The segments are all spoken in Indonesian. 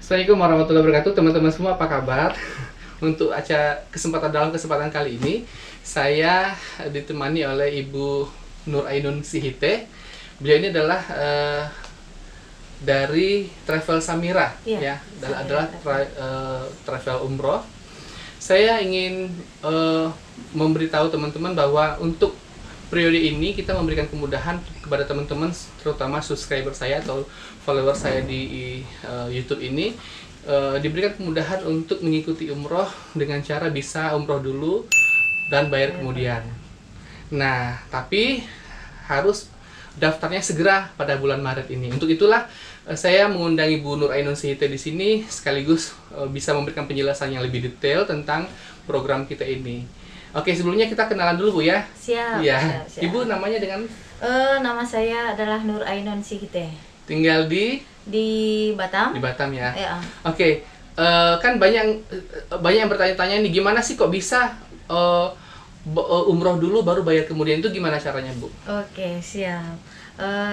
Assalamualaikum warahmatullahi wabarakatuh, teman-teman semua, apa kabar? Untuk dalam kesempatan kali ini, saya ditemani oleh Ibu Nur Ainun Sihite. Beliau ini adalah dari Travel Samira, ya, adalah travel umroh. Saya ingin memberitahu teman-teman bahwa untuk periode ini kita memberikan kemudahan kepada teman-teman, terutama subscriber saya atau follower saya di YouTube ini, diberikan kemudahan untuk mengikuti umroh dengan cara bisa umroh dulu dan bayar kemudian. Nah, tapi harus daftarnya segera pada bulan Maret ini. Untuk itulah saya mengundang Ibu Nur Ainun Sihite di sini, sekaligus bisa memberikan penjelasan yang lebih detail tentang program kita ini. Oke, sebelumnya kita kenalan dulu, Bu, ya. Siap, ya. siap. Ibu namanya dengan? Nama saya adalah Nur Ainun Sihite. Tinggal di Batam. Di Batam, ya. Ya. Oke, kan banyak yang bertanya-tanya nih, gimana sih kok bisa umroh dulu baru bayar kemudian, itu gimana caranya, Bu? Oke, siap.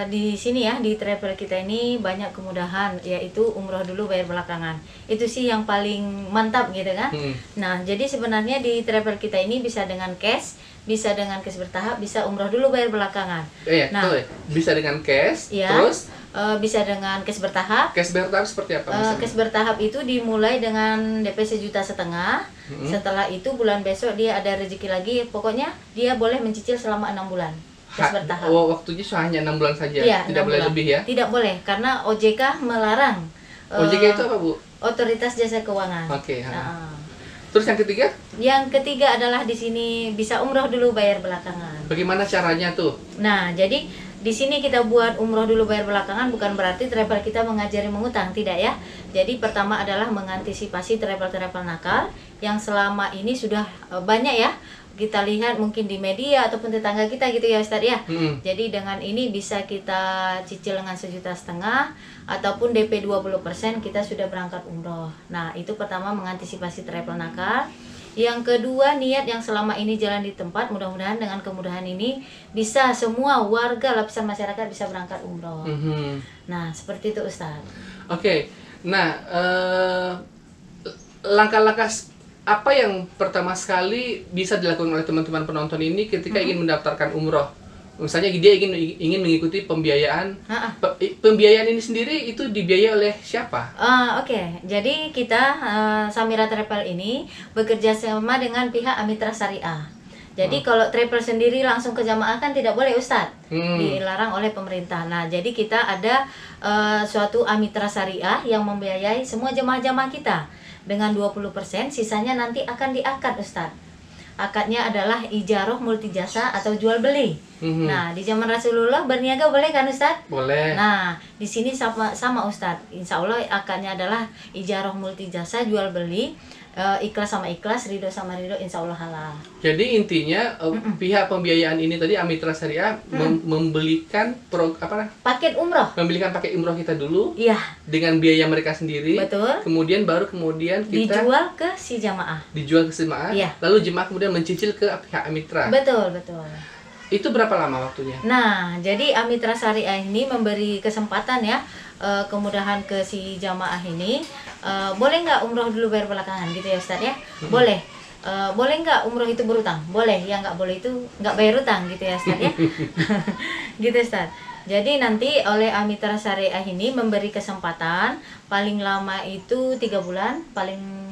Di sini ya, di travel kita ini banyak kemudahan, yaitu umroh dulu bayar belakangan. Itu sih yang paling mantap gitu kan. Nah, jadi sebenarnya di travel kita ini bisa dengan cash, bisa dengan cash bertahap, bisa umroh dulu bayar belakangan. Nah, bisa dengan cash, ya, terus bisa dengan cash bertahap. Cash bertahap seperti apa? Cash bertahap itu dimulai dengan DP 1,5 juta. Setelah itu bulan besok dia ada rezeki lagi, pokoknya dia boleh mencicil selama 6 bulan. Cash bertahap. Waktunya hanya 6 bulan saja, ya, tidak boleh lebih, ya? Tidak boleh, karena OJK melarang. OJK itu apa, Bu? Otoritas Jasa Keuangan. Oke. Terus yang ketiga? Yang ketiga adalah di sini bisa umroh dulu bayar belakangan. Bagaimana caranya tuh? Nah, jadi di sini kita buat umroh dulu bayar belakangan bukan berarti travel kita mengajari mengutang, tidak ya. Jadi pertama adalah mengantisipasi travel-travel nakal yang selama ini sudah banyak ya kita lihat mungkin di media ataupun tetangga kita gitu ya, Ustadz ya. Jadi dengan ini bisa kita cicil dengan 1,5 juta ataupun DP 20% kita sudah berangkat umroh. Nah, itu pertama mengantisipasi travel nakal. Yang kedua, niat yang selama ini jalan di tempat, mudah-mudahan dengan kemudahan ini bisa semua warga lapisan masyarakat bisa berangkat umroh. Nah, seperti itu, Ustadz. Oke. Nah, langkah-langkah apa yang pertama sekali bisa dilakukan oleh teman-teman penonton ini ketika ingin mendaftarkan umroh? Misalnya dia ingin mengikuti pembiayaan. Pembiayaan ini sendiri itu dibiayai oleh siapa? Oke. Jadi kita Samira Travel ini bekerja sama dengan pihak Amitra Syariah. Jadi kalau travel sendiri langsung ke jamaah kan tidak boleh, Ustadz. Dilarang oleh pemerintah. Nah, jadi kita ada suatu Amitra Syariah yang membiayai semua jamaah-jamaah kita dengan 20%, sisanya nanti akan diakad, Ustadz. Akadnya adalah ijaroh multijasa atau jual beli. Nah, di zaman Rasulullah berniaga boleh kan, Ustadz? Boleh. Nah, di sini sama Ustadz. Insya Allah akadnya adalah ijaroh multijasa, jual beli, ikhlas sama ikhlas, ridho sama ridho, insya Allah halal. Jadi intinya pihak pembiayaan ini tadi Amitra Syariah membelikan paket umroh. Membelikan paket umroh kita dulu. Iya. Dengan biaya mereka sendiri. Betul. Kemudian kita dijual ke si jamaah. Dijual ke si jamaah. Iya. Lalu jemaah kemudian mencicil ke pihak Amitra. Betul. Itu berapa lama waktunya? Nah, jadi Amitra Syariah ini memberi kesempatan ya, kemudahan ke si jamaah ini. Boleh nggak umroh dulu bayar belakangan gitu ya, Ustadz ya? Boleh. Boleh nggak umroh itu berutang? Boleh. Yang nggak boleh itu nggak bayar utang gitu ya, Ustadz ya? Gitu, Ustadz. Jadi nanti oleh Amitra Syariah ini memberi kesempatan paling lama itu 3 bulan, paling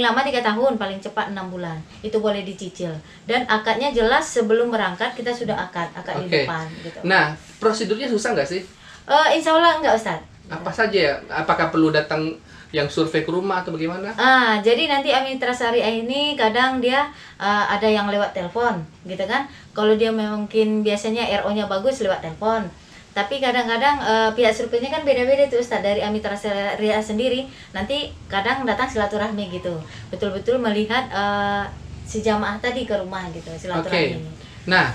lama 3 tahun, paling cepat 6 bulan. Itu boleh dicicil. Dan akadnya jelas sebelum berangkat kita sudah akad di depan gitu. Nah, prosedurnya susah nggak sih? Insya Allah enggak, Ustadz. Apa saja ya? Apakah perlu datang yang survei ke rumah atau bagaimana? Jadi nanti Amitra Syariah ini kadang dia ada yang lewat telepon gitu kan. Kalau dia mungkin biasanya RO-nya bagus lewat telepon. Tapi kadang-kadang pihak surveinya kan beda-beda tuh, Ustadz. Dari Amitra Syariah sendiri nanti kadang datang silaturahmi gitu, betul-betul melihat si jamaah tadi ke rumah gitu, silaturahmi. Nah,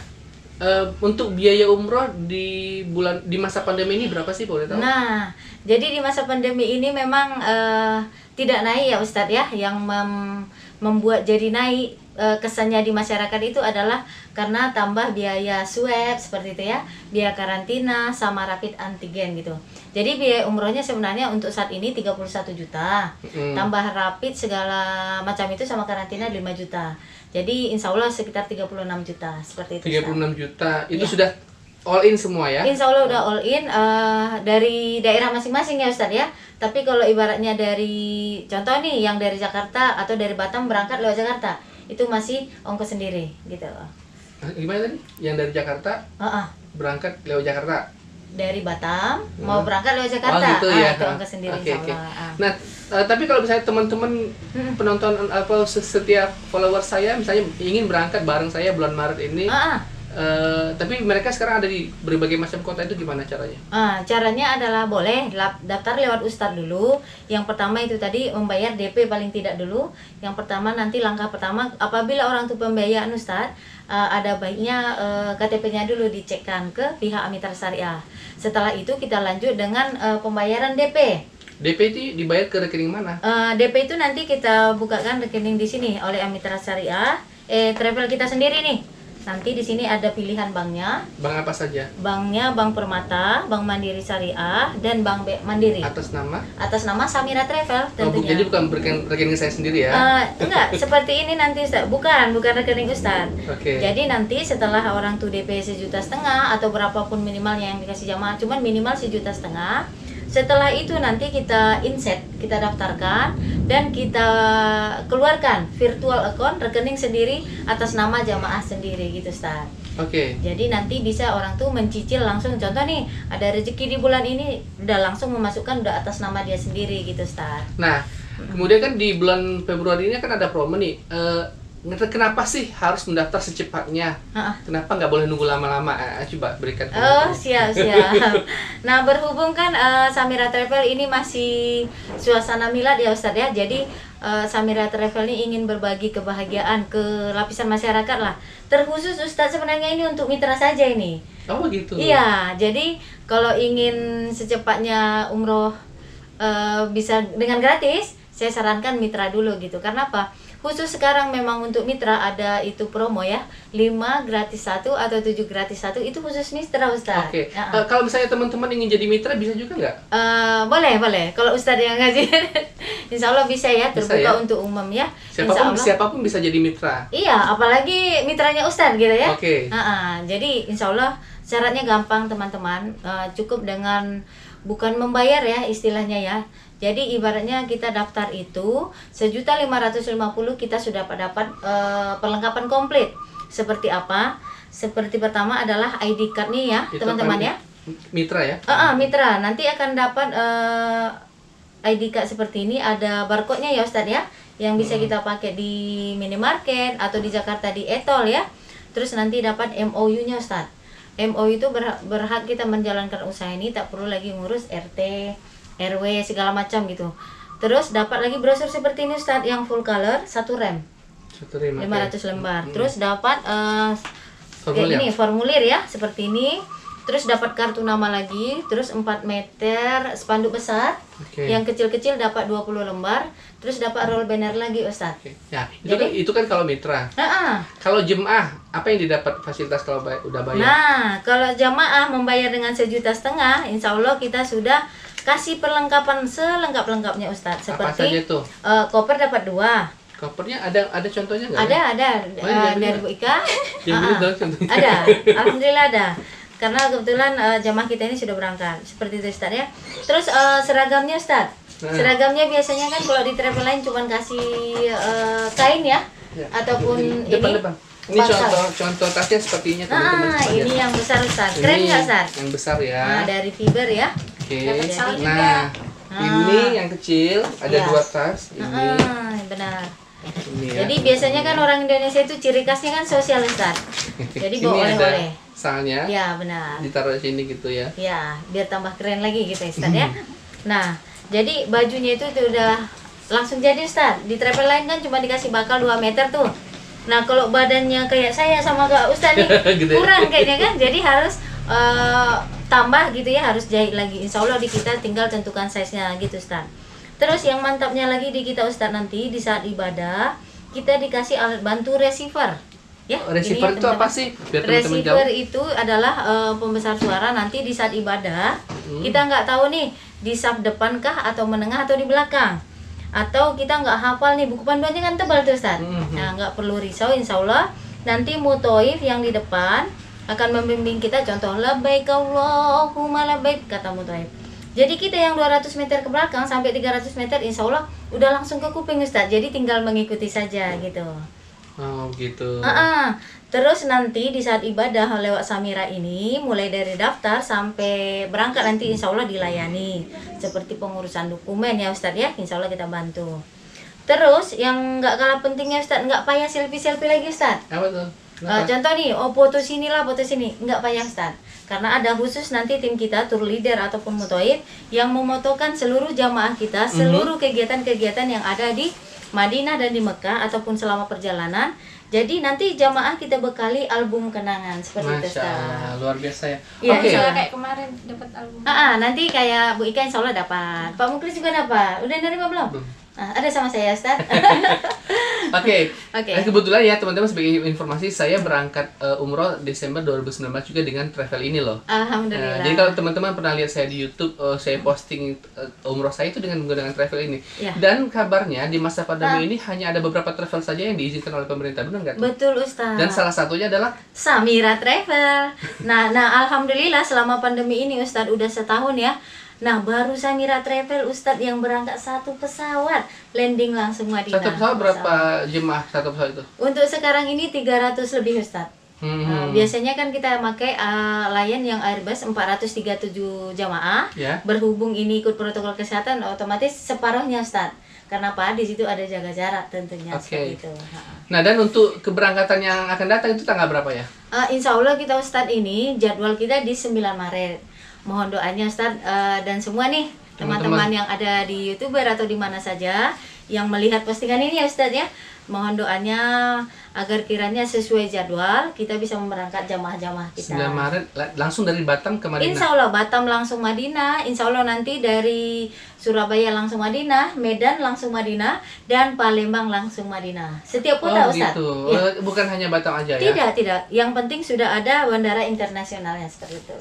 untuk biaya umroh di masa pandemi ini berapa sih, boleh tahu? Nah, jadi di masa pandemi ini memang tidak naik ya, Ustadz ya. Yang membuat jadi naik kesannya di masyarakat itu adalah karena tambah biaya swab seperti itu ya, biaya karantina sama rapid antigen gitu. Jadi biaya umrohnya sebenarnya untuk saat ini 31 juta, tambah rapid segala macam itu sama karantina 5 juta. Jadi insya Allah sekitar 36 juta seperti itu. 36 juta itu sudah all in semua ya? Insya Allah udah all in dari daerah masing-masing ya Ustadz ya. Tapi kalau ibaratnya dari contoh nih yang dari Jakarta atau dari Batam berangkat lewat Jakarta itu masih ongkos sendiri gitu. Gimana tadi? Yang dari Jakarta berangkat lewat Jakarta? Dari Batam mau berangkat lewat Jakarta, gitu ya. Itu ongkos sendiri insya Allah. Nah, tapi kalau misalnya teman-teman penonton apa setiap follower saya misalnya ingin berangkat bareng saya bulan Maret ini, tapi mereka sekarang ada di berbagai macam kota, itu gimana caranya? Caranya adalah boleh daftar lewat Ustadz dulu. Yang pertama itu tadi membayar DP paling tidak dulu. Yang pertama nanti langkah pertama apabila orang itu pembiayaan Ustadz, ada baiknya KTP-nya dulu dicekkan ke pihak Mitra Syariah. Setelah itu kita lanjut dengan pembayaran DP. DP itu dibayar ke rekening mana? DP itu nanti kita bukakan rekening di sini oleh Mitra Syariah. Travel kita sendiri nih. Nanti di sini ada pilihan banknya. Bank apa saja? Banknya Bank Permata, Bank Mandiri Syariah, dan Bank Mandiri. Atas nama? Atas nama Samira Travel tentunya. Jadi bukan rekening saya sendiri ya? Enggak, seperti ini nanti Ustaz. Bukan rekening Ustaz. Okay. Jadi nanti setelah orang tuh DP 1,5 juta atau berapapun minimalnya yang dikasih jamaah, cuman minimal 1,5 juta. Setelah itu nanti kita inset, kita daftarkan dan kita keluarkan virtual account rekening sendiri atas nama jamaah sendiri gitu Ustaz. Oke. Jadi nanti bisa orang tuh mencicil langsung, contoh nih ada rezeki di bulan ini udah langsung memasukkan udah atas nama dia sendiri gitu Ustaz. Nah, kemudian kan di bulan Februari ini kan ada promo nih. Kenapa sih harus mendaftar secepatnya? Kenapa nggak boleh nunggu lama-lama? Coba berikan. Siap. Nah, berhubung kan Samira Travel ini masih suasana milad ya Ustadz ya. Jadi Samira Travel ini ingin berbagi kebahagiaan ke lapisan masyarakat lah. Terkhusus Ustadz sebenarnya ini untuk mitra saja ini. Oh gitu. Iya, jadi kalau ingin secepatnya umroh bisa dengan gratis, saya sarankan mitra dulu gitu. Karena apa? Khusus sekarang memang untuk mitra ada itu promo ya, 5 gratis 1 atau 7 gratis 1 itu khusus mitra Ustaz. Oke. Kalau misalnya teman-teman ingin jadi mitra bisa juga nggak? Boleh. Kalau Ustaz yang ngaji, insya Allah bisa ya, terbuka ya? Untuk umum ya. Siapapun bisa jadi mitra. Iya, apalagi mitranya Ustaz gitu ya. Oke. Jadi insya Allah syaratnya gampang teman-teman, cukup dengan bukan membayar ya istilahnya ya. Jadi ibaratnya kita daftar itu 1.550.000 kita sudah dapat perlengkapan komplit. Seperti apa? Seperti pertama adalah ID card nih ya teman-teman ya. Mitra ya? Mitra nanti akan dapat ID card seperti ini, ada barcode-nya ya Ustadz ya, yang bisa kita pakai di minimarket atau di Jakarta di Etol ya. Terus nanti dapat MOU-nya Ustadz. MOU itu berhak kita menjalankan usaha ini, tak perlu lagi ngurus RT, RW segala macam gitu. Terus dapat lagi brosur seperti ini Ustadz yang full color, 1 rem 500 lembar. Terus dapat formulir ya seperti ini. Terus dapat kartu nama lagi, terus 4 meter spanduk besar. Yang kecil-kecil dapat 20 lembar. Terus dapat roll banner lagi Ustadz. Ya, itu kan kalau mitra. Kalau jemaah, apa yang didapat fasilitas kalau udah bayar? Nah, kalau jamaah membayar dengan 1,5 juta, insya Allah kita sudah kasih perlengkapan selengkap-lengkapnya Ustadz. Seperti apa saja tuh? Koper dapat 2. Kopernya ada contohnya nggak? Ada. Dari Bu Ika. Contohnya. Ada, alhamdulillah ada. Karena kebetulan jamaah kita ini sudah berangkat. Seperti itu Ustadz ya. Terus seragamnya Ustadz. Seragamnya biasanya kan kalau di travel lain cuma kasih kain ya. Ataupun depan. Ini contoh tasnya seperti ini teman-teman. Ini yang besar Ustadz. Keren nggak Ustadz? Yang besar ya. Dari fiber ya. Nah, ini yang kecil ada 2 tas. Ini. Benar. Ini ya. Jadi biasanya kan orang Indonesia itu ciri khasnya kan sosial Ustaz. Jadi bawa oleh-oleh. Salnya. Ya, benar. Ditaruh di sini gitu ya. Ya, biar tambah keren lagi gitu Ustaz ya. Nah, jadi bajunya itu udah langsung jadi Ustaz. Di travel lain kan cuma dikasih bakal 2 meter tuh. Nah, kalau badannya kayak saya sama Kak Ustaz nih kurang kayaknya kan. Jadi harus tambah gitu ya, harus jahit lagi. Insya Allah di kita tinggal tentukan size-nya gitu Ustaz. Terus yang mantapnya lagi di kita Ustaz nanti di saat ibadah kita dikasih alat bantu receiver. Ya, Receiver ini ya, itu apa teman-teman. sih? Biar teman-teman Receiver jauh. itu adalah pembesar suara nanti di saat ibadah. Kita nggak tahu nih di saf depan kah atau menengah atau di belakang. Atau kita nggak hafal nih, buku panduannya kan tebal tuh Ustaz. Nah, nggak perlu risau, insya Allah nanti mutoif yang di depan akan membimbing kita, contoh labbaik Allahumma labbaik, kata mutoif. Jadi kita yang 200 meter ke belakang sampai 300 meter insya Allah udah langsung ke kuping Ustaz. Jadi tinggal mengikuti saja gitu. Oh gitu. Terus nanti di saat ibadah lewat Samira ini, mulai dari daftar sampai berangkat nanti insya Allah dilayani. Seperti pengurusan dokumen ya Ustadz ya, insya Allah kita bantu. Terus yang nggak kalah pentingnya Ustadz, nggak payah selfie-selfie lagi Ustadz. Apa tuh? Contoh nih, foto sini lah, foto sini, nggak payah Ustadz. Karena ada khusus nanti tim kita, tour leader ataupun mutoid, yang memotokan seluruh jamaah kita, seluruh kegiatan-kegiatan yang ada di Madinah dan di Mekah ataupun selama perjalanan. Jadi nanti jamaah kita bekali album kenangan seperti itu. Masya Allah, luar biasa ya. Iya, Oke. Soalnya kayak kemarin dapat album. Nanti kayak Bu Ika insya Allah dapat. Pak Muklis juga dapat. Udah nerima belum? Belum. Ada sama saya Ustaz. Oke. Oke. Kebetulan ya teman-teman, sebagai informasi, saya berangkat umroh Desember 2019 juga dengan travel ini loh. Alhamdulillah. Jadi kalau teman-teman pernah lihat saya di YouTube, saya posting umroh saya itu dengan menggunakan travel ini. Ya. Dan kabarnya di masa pandemi ini hanya ada beberapa travel saja yang diizinkan oleh pemerintah, benar nggak tuh? Betul Ustaz. Dan salah satunya adalah Samira Travel. Nah, alhamdulillah selama pandemi ini Ustadz udah setahun ya. Nah, baru Samira Travel Ustadz yang berangkat satu pesawat, landing langsung Madinah. satu pesawat berapa jemaah satu pesawat itu? Untuk sekarang ini 300 lebih Ustadz. Biasanya kan kita pakai Lion yang Airbus 437 jamaah. Ya. Berhubung ini ikut protokol kesehatan, otomatis separuhnya Ustadz. Karena apa? Di situ ada jaga jarak tentunya seperti itu. Nah, dan untuk keberangkatan yang akan datang itu tanggal berapa ya? Insya Allah kita Ustadz ini jadwal kita di 9 Maret. Mohon doanya Ustadz dan semua nih teman-teman yang ada di YouTuber atau di mana saja yang melihat postingan ini ya Ustadz ya. Mohon doanya agar kiranya sesuai jadwal kita bisa memberangkat jamaah-jamaah kita. 9 Maret langsung dari Batam ke Madinah. Insya Allah Batam langsung Madinah, Insya Allah nanti dari Surabaya langsung Madinah, Medan langsung Madinah, dan Palembang langsung Madinah. Setiap kota Ustadz. Gitu. Ya. Bukan hanya Batam aja ya? Tidak. Yang penting sudah ada bandara internasionalnya seperti itu.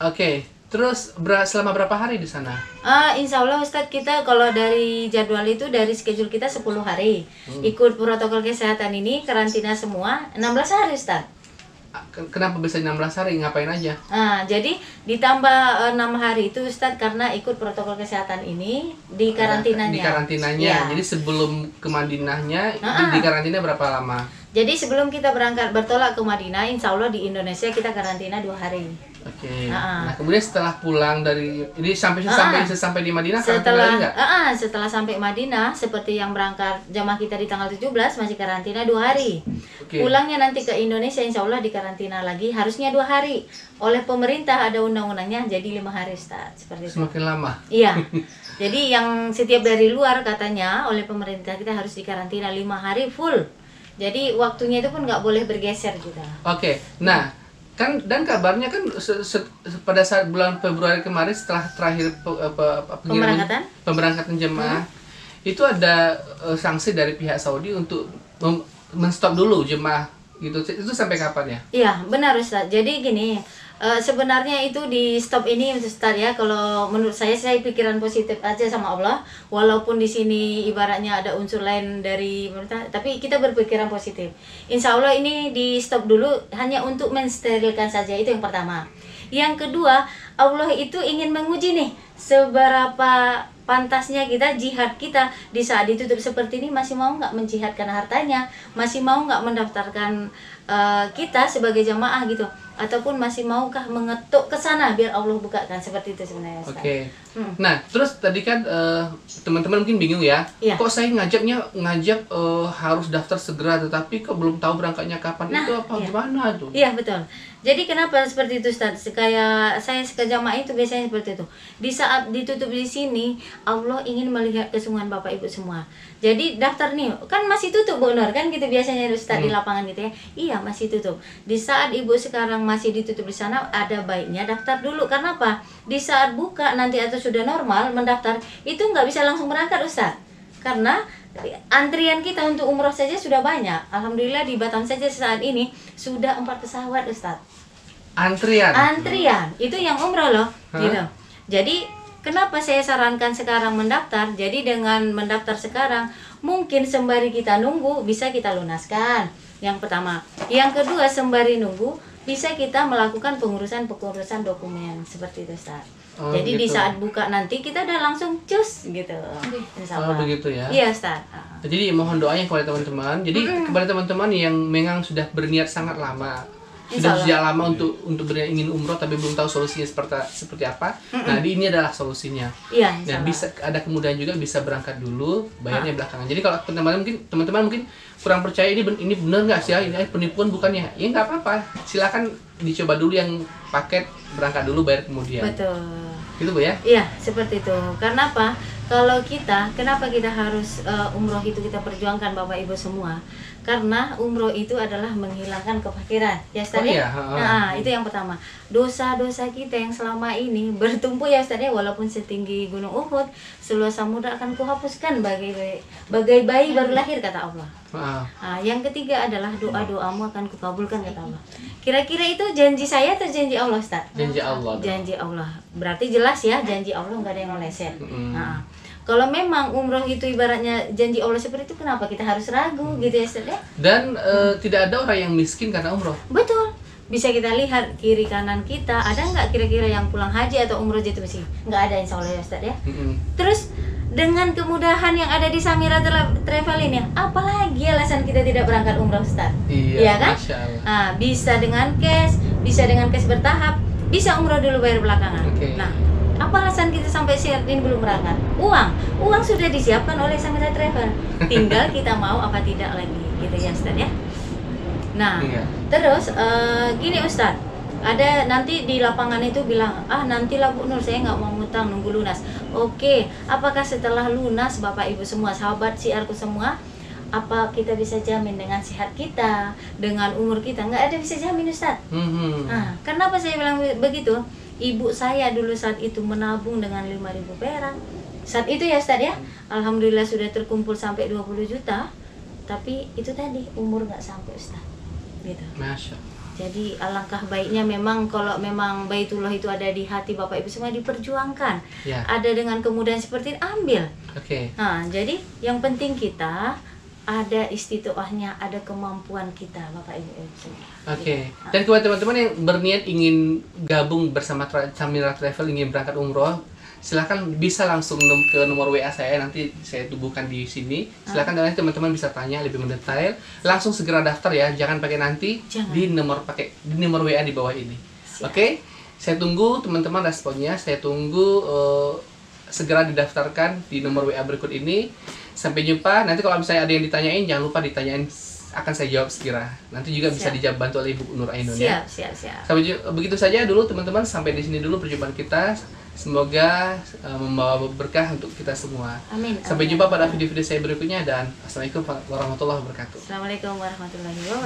Oke. Terus selama berapa hari di sana? Insya Allah Ustadz kita kalau dari jadwal itu dari schedule kita 10 hari. Ikut protokol kesehatan ini karantina semua 16 hari Ustadz. Kenapa bisa 16 hari? Ngapain aja? Jadi ditambah 6 hari itu Ustadz karena ikut protokol kesehatan ini di karantinanya. Di karantinanya. Ya. Jadi sebelum ke Madinahnya di karantina berapa lama? Jadi sebelum kita berangkat bertolak ke Madinah, insya Allah di Indonesia kita karantina 2 hari. Oke. Nah, kemudian setelah pulang dari ini sampai di Madinah karantina lagi nggak? Setelah sampai Madinah, seperti yang berangkat jamaah kita di tanggal 17 masih karantina 2 hari. Pulangnya nanti ke Indonesia insya Allah di karantina lagi harusnya 2 hari. Oleh pemerintah ada undang-undangnya jadi 5 hari Ustaz. Seperti itu. Semakin lama. Iya. Jadi yang setiap dari luar katanya oleh pemerintah kita harus dikarantina 5 hari full. Jadi waktunya itu pun nggak boleh bergeser juga. Oke. Nah, kan dan kabarnya kan pada saat bulan Februari kemarin setelah terakhir pemberangkatan jemaah itu ada sanksi dari pihak Saudi untuk menstop dulu jemaah gitu. Itu sampai kapan ya? Iya, benar Ustaz. Jadi gini, sebenarnya itu di stop ini Ustaz ya, kalau menurut saya pikiran positif aja sama Allah, walaupun di sini ibaratnya ada unsur lain dari pemerintah, tapi kita berpikiran positif. Insya Allah ini di stop dulu hanya untuk mensterilkan saja, itu yang pertama. Yang kedua, Allah itu ingin menguji nih seberapa pantasnya kita jihad kita di saat ditutup seperti ini, masih mau nggak menjihadkan hartanya, masih mau nggak mendaftarkan kita sebagai jamaah gitu, ataupun masih maukah mengetuk ke sana biar Allah bukakan, seperti itu sebenarnya Ustaz. Oke. Nah, terus tadi kan teman-teman mungkin bingung ya, kok saya ngajak harus daftar segera tetapi kok belum tahu berangkatnya kapan, itu apa gimana tuh? Iya betul. Jadi kenapa seperti itu Ustaz? Kayak saya ke jamaah itu biasanya seperti itu. Di saat ditutup di sini, Allah ingin melihat kesungguhan Bapak Ibu semua. Jadi daftar nih, kan masih tutup Bu Nur, kan gitu biasanya Ustaz di lapangan gitu ya. Iya, masih tutup. Di saat Ibu sekarang masih ditutup di sana, ada baiknya daftar dulu. Karena apa? Di saat buka nanti atau sudah normal mendaftar, itu nggak bisa langsung berangkat Ustaz. Karena antrian kita untuk umroh saja sudah banyak. Alhamdulillah di Batam saja saat ini sudah 4 pesawat, Ustadz. Antrian itu yang umroh loh. Gitu. Jadi kenapa saya sarankan sekarang mendaftar? Jadi dengan mendaftar sekarang mungkin sembari kita nunggu bisa kita lunaskan. Yang pertama. Yang kedua, sembari nunggu bisa kita melakukan pengurusan dokumen seperti itu, Ustaz. Jadi gitu. Di saat buka nanti kita udah langsung cus gitu. Oh begitu ya. Iya, Ustaz. Jadi mohon doanya kepada teman-teman. Jadi kepada teman-teman yang memang sudah berniat sangat lama, sudah sejak lama untuk ingin umroh tapi belum tahu solusinya seperti apa. Nah, ini adalah solusinya. Iya, dan bisa ada kemudahan juga, bisa berangkat dulu, bayarnya belakangan. Jadi kalau teman-teman mungkin kurang percaya ini benar nggak sih ya, ini penipuan bukannya? Ya nggak apa-apa. Silakan dicoba dulu yang paket, berangkat dulu bayar kemudian. Betul. Gitu Bu ya? Iya, seperti itu. Karena apa? Kalau kenapa kita harus umroh itu kita perjuangkan Bapak Ibu semua? Karena umroh itu adalah menghilangkan kefakiran, ya Ustaz ya? Nah, itu yang pertama. Dosa-dosa kita yang selama ini bertumpuk ya Ustaz ya, walaupun setinggi gunung Uhud, seluas samudra akan kuhapuskan bagai bayi baru lahir, kata Allah. Nah, yang ketiga adalah doa-doamu akan kukabulkan, kata Allah. Kira-kira itu janji saya atau janji Allah, Ustaz? Janji Allah. Janji Allah. Berarti jelas ya, janji Allah nggak ada yang meleset. Nah, kalau memang umroh itu ibaratnya janji Allah seperti itu, kenapa kita harus ragu gitu ya, Ustaz ya? Dan tidak ada orang yang miskin karena umroh. Betul. Bisa kita lihat kiri kanan kita, ada nggak kira-kira yang pulang haji atau umroh jatuh besi? Nggak ada, insya Allah ya, Ustaz ya. Terus dengan kemudahan yang ada di Samira Travel ini, apalagi alasan kita tidak berangkat umroh, Ustaz? Iya kan? Nah, bisa dengan cash bertahap, bisa umroh dulu bayar belakangan. Nah, apa alasan kita sampai saat ini belum berangkat? Uang sudah disiapkan oleh Samira Travel, tinggal kita mau apa tidak lagi, gitu ya Ustaz ya. Nah, terus gini Ustaz, ada nanti di lapangan itu bilang, nantilah Bu Nur, saya nggak mau ngutang, nunggu lunas. Oke, apakah setelah lunas Bapak Ibu semua, sahabat siarku semua, apa kita bisa jamin dengan sehat kita, dengan umur kita? Nggak ada bisa jamin, Ustaz. Nah, kenapa saya bilang begitu? Ibu saya dulu saat itu menabung dengan 5.000 perak. Saat itu ya Ustaz ya, alhamdulillah sudah terkumpul sampai 20 juta. Tapi itu tadi umur nggak sampai, Ustaz. Gitu. Masya. Jadi alangkah baiknya memang kalau memang Baitullah itu ada di hati Bapak Ibu semua, diperjuangkan. Ada dengan kemudahan seperti ini, ambil. Nah, jadi yang penting kita ada istitoahnya, ada kemampuan kita, Bapak Ibu semua. Dan buat teman-teman yang berniat ingin gabung bersama Samira Travel, ingin berangkat umroh, silahkan bisa langsung ke nomor WA saya, nanti saya tubuhkan di sini. Silahkan nanti teman-teman bisa tanya lebih mendetail, langsung segera daftar ya, jangan pakai nanti. Di nomor WA di bawah ini. Saya tunggu teman-teman responnya, saya tunggu segera didaftarkan di nomor WA berikut ini. Sampai jumpa. Nanti kalau misalnya ada yang ditanyain, jangan lupa ditanyain, akan saya jawab segera. nanti juga bisa dijawab bantu oleh Ibu Nur Ainun ya. Siap. Begitu saja dulu teman-teman, sampai di sini dulu perjumpaan kita. Semoga membawa berkah untuk kita semua. Amin. Sampai jumpa pada video-video saya berikutnya, dan Assalamualaikum warahmatullahi wabarakatuh. Assalamualaikum warahmatullahi wabarakatuh.